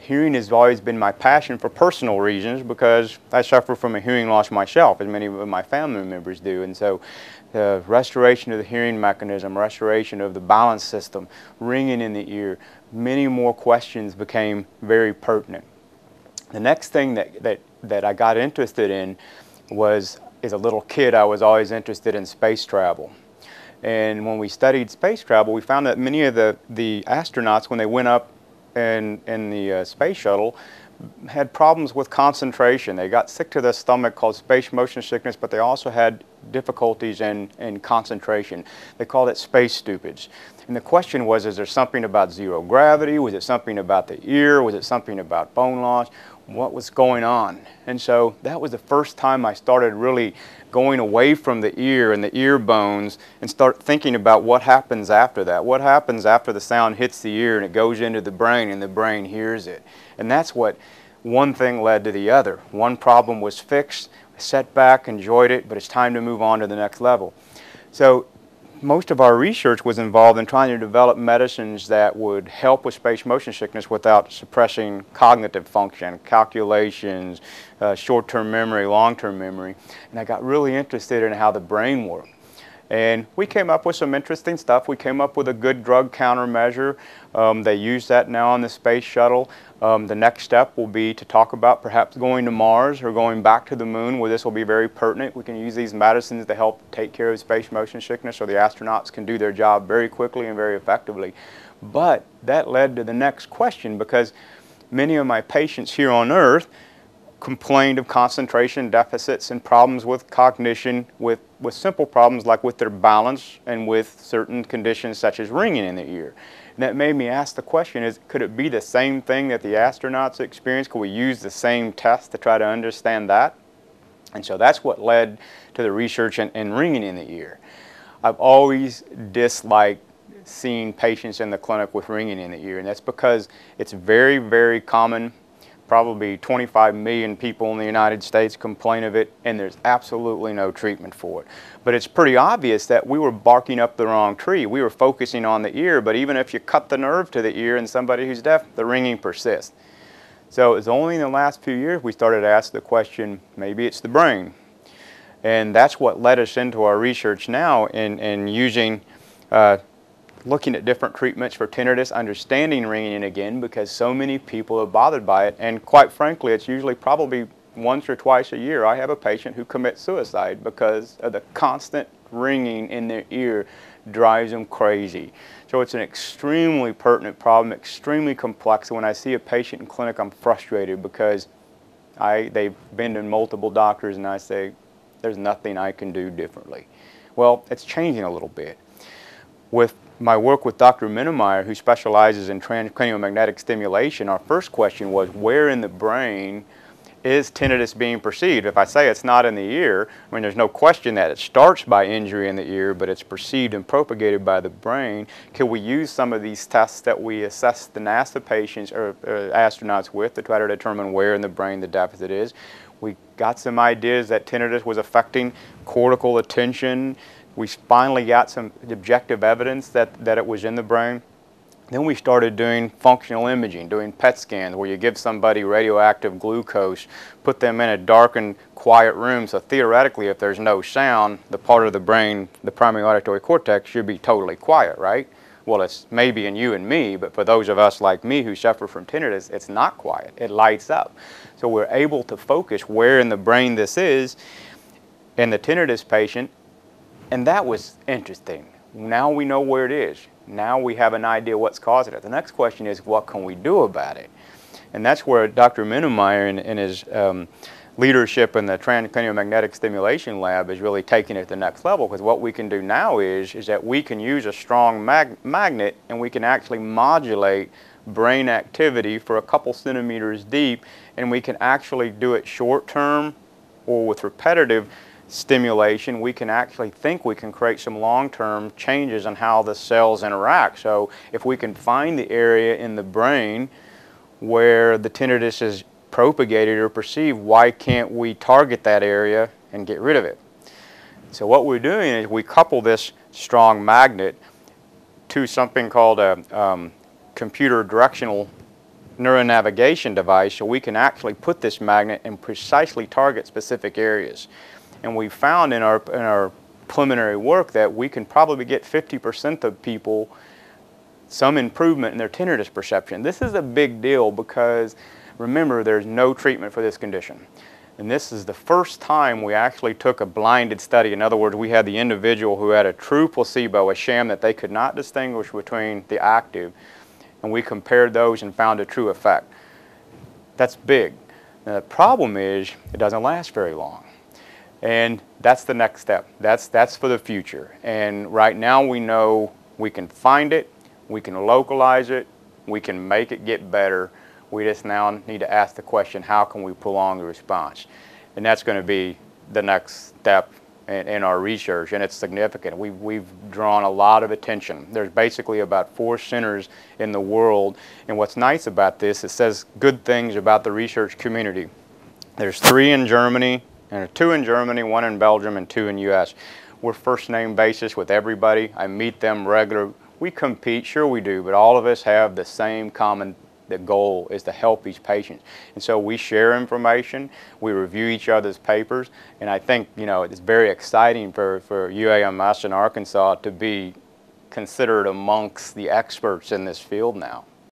hearing has always been my passion for personal reasons because I suffer from a hearing loss myself, as many of my family members do. And so the restoration of the hearing mechanism, restoration of the balance system, ringing in the ear, many more questions became very pertinent. The next thing that I got interested in was, as a little kid, I was always interested in space travel. And when we studied space travel, we found that many of the astronauts, when they went up in the space shuttle, had problems with concentration. They got sick to the stomach called space motion sickness, but they also had difficulties in concentration. They called it space stupids. And the question was, is there something about zero gravity? Was it something about the ear? Was it something about bone loss? What was going on? And so that was the first time I started really going away from the ear and the ear bones and start thinking about what happens after that. What happens after the sound hits the ear and it goes into the brain and the brain hears it. And that's what one thing led to the other. One problem was fixed, I sat back, enjoyed it, but it's time to move on to the next level. So most of our research was involved in trying to develop medicines that would help with space motion sickness without suppressing cognitive function, calculations, short-term memory, long-term memory. And I got really interested in how the brain worked. And we came up with some interesting stuff. We came up with a good drug countermeasure. They use that now on the space shuttle. The next step will be to talk about perhaps going to Mars or going back to the moon, where this will be very pertinent. We can use these medicines to help take care of space motion sickness so the astronauts can do their job very quickly and very effectively. But that led to the next question, because many of my patients here on Earth complained of concentration deficits and problems with cognition, with simple problems like with their balance and with certain conditions such as ringing in the ear. And that made me ask the question, could it be the same thing that the astronauts experience? Could we use the same test to try to understand that? And so that's what led to the research in ringing in the ear. I've always disliked seeing patients in the clinic with ringing in the ear, and that's because it's very, very common. Probably 25 million people in the United States complain of it, and there's absolutely no treatment for it. But it's pretty obvious that we were barking up the wrong tree. We were focusing on the ear, but even if you cut the nerve to the ear in somebody who's deaf, the ringing persists. So it's only in the last few years we started to ask the question, maybe it's the brain. And that's what led us into our research now in using looking at different treatments for tinnitus, understanding ringing again, because so many people are bothered by it. And quite frankly, it's usually probably once or twice a year I have a patient who commits suicide because of the constant ringing in their ear drives them crazy. So it's an extremely pertinent problem, extremely complex. And when I see a patient in clinic, I'm frustrated because they've been to multiple doctors and I say, there's nothing I can do differently. Well, it's changing a little bit. With my work with Dr. Minnemeyer, who specializes in transcranial magnetic stimulation, our first question was, where in the brain is tinnitus being perceived? If I say it's not in the ear, I mean, there's no question that it starts by injury in the ear, but it's perceived and propagated by the brain. Can we use some of these tests that we assess the NASA patients or astronauts with to try to determine where in the brain the deficit is? We got some ideas that tinnitus was affecting cortical attention. We finally got some objective evidence that it was in the brain. Then we started doing functional imaging, doing PET scans where you give somebody radioactive glucose, put them in a dark and quiet room, so theoretically if there's no sound, the part of the brain, the primary auditory cortex, should be totally quiet, right? Well, it's maybe in you and me, but for those of us like me who suffer from tinnitus, it's not quiet. It lights up. So we're able to focus where in the brain this is in the tinnitus patient. And that was interesting. Now we know where it is. Now we have an idea what's causing it. The next question is, what can we do about it? And that's where Dr. Minnemeyer in his leadership in the transcranial magnetic stimulation lab is really taking it to the next level, because what we can do now is that we can use a strong magnet and we can actually modulate brain activity for a couple centimeters deep, and we can actually do it short term or with repetitive stimulation. We can actually think we can create some long-term changes in how the cells interact. So if we can find the area in the brain where the tinnitus is propagated or perceived, why can't we target that area and get rid of it? So what we're doing is we couple this strong magnet to something called a computer directional neuronavigation device, so we can actually put this magnet and precisely target specific areas. And we found in our preliminary work that we can probably get 50% of people some improvement in their tinnitus perception. This is a big deal because, remember, there's no treatment for this condition. And this is the first time we actually took a blinded study. In other words, we had the individual who had a true placebo, a sham that they could not distinguish between the active, and we compared those and found a true effect. That's big. Now, the problem is it doesn't last very long. And that's the next step. That's for the future. And right now we know we can find it, we can localize it, we can make it get better. We just now need to ask the question, how can we prolong the response? And that's going to be the next step in our research, and it's significant. We've drawn a lot of attention. There's basically about 4 centers in the world, and what's nice about this, it says good things about the research community. There's 3 in Germany, and 2 in Germany, 1 in Belgium, and 2 in US. We're first name basis with everybody. I meet them regularly. We compete, sure we do, but all of us have the same common. The goal is to help these patients. And so we share information, we review each other's papers, and I think, you know, it's very exciting for UAMS in Arkansas to be considered amongst the experts in this field now.